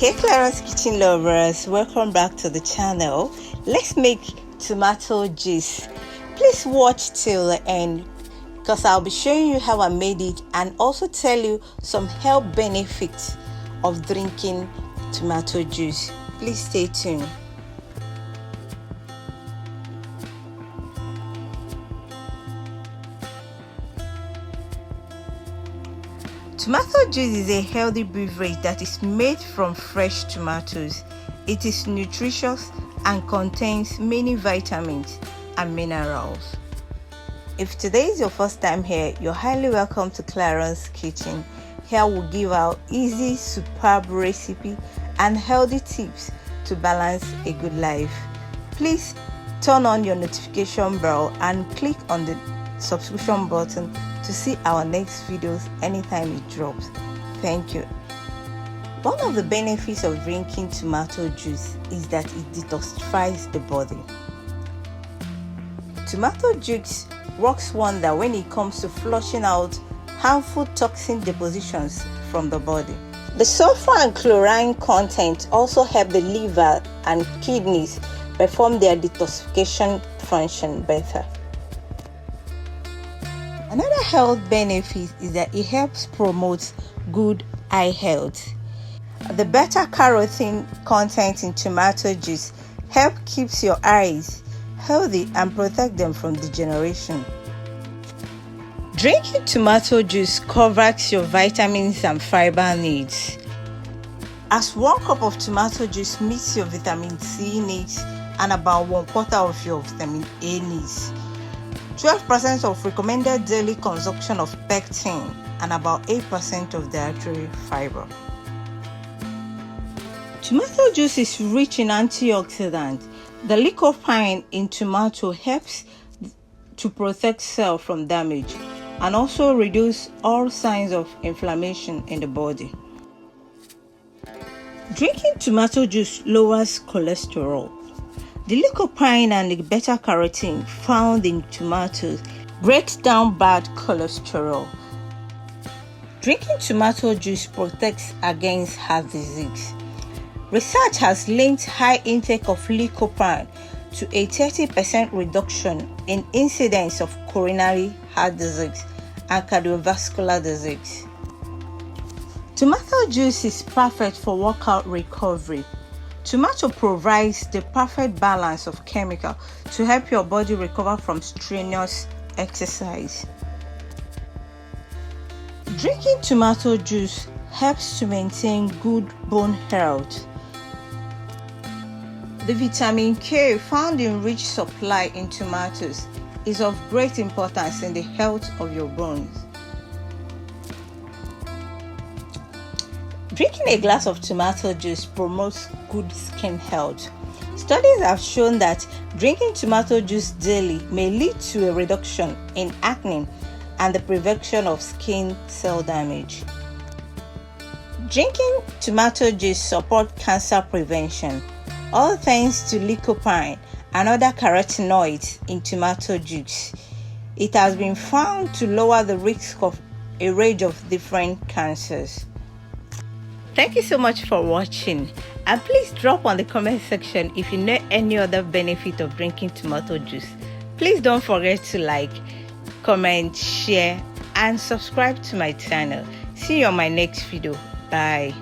Hey Clara's Kitchen lovers, welcome back to the channel. Let's make tomato juice. Please watch till the end because I'll be showing you how I made it and also tell you some health benefits of drinking tomato juice. Please stay tuned. Tomato juice is a healthy beverage that is made from fresh tomatoes. It is nutritious and contains many vitamins and minerals. If today is your first time here, you're highly welcome to Clara's Kitchen. Here we'll give out easy, superb recipe and healthy tips to balance a good life. Please turn on your notification bell and click on the subscription button to see our next videos anytime it drops. Thank you. One of the benefits of drinking tomato juice is that it detoxifies the body. Tomato juice works wonder when it comes to flushing out harmful toxin depositions from the body. The sulfur and chlorine content also help the liver and kidneys perform their detoxification function better. Another health benefit is that it helps promote good eye health. The beta-carotene content in tomato juice helps keep your eyes healthy and protect them from degeneration. Drinking tomato juice covers your vitamins and fiber needs, as 1 cup of tomato juice meets your vitamin C needs and about 1/4 of your vitamin A needs. 12% of recommended daily consumption of pectin and about 8% of dietary fiber. Tomato juice is rich in antioxidants. The lycopene in tomato helps to protect cells from damage and also reduce all signs of inflammation in the body. Drinking tomato juice lowers cholesterol. The lycopene and the beta-carotene found in tomatoes breaks down bad cholesterol. Drinking tomato juice protects against heart disease. Research has linked high intake of lycopene to a 30% reduction in incidence of coronary heart disease and cardiovascular disease. Tomato juice is perfect for workout recovery. Tomato provides the perfect balance of chemical to help your body recover from strenuous exercise. Drinking tomato juice helps to maintain good bone health. The vitamin K found in rich supply in tomatoes is of great importance in the health of your bones. Drinking a glass of tomato juice promotes good skin health. Studies have shown that drinking tomato juice daily may lead to a reduction in acne and the prevention of skin cell damage. Drinking tomato juice supports cancer prevention, all thanks to lycopene and other carotenoids in tomato juice. It has been found to lower the risk of a range of different cancers. Thank you so much for watching, and please drop on the comment section if you know any other benefit of drinking tomato juice. Please don't forget to like, comment, share and subscribe to my channel. See you on my next video. Bye.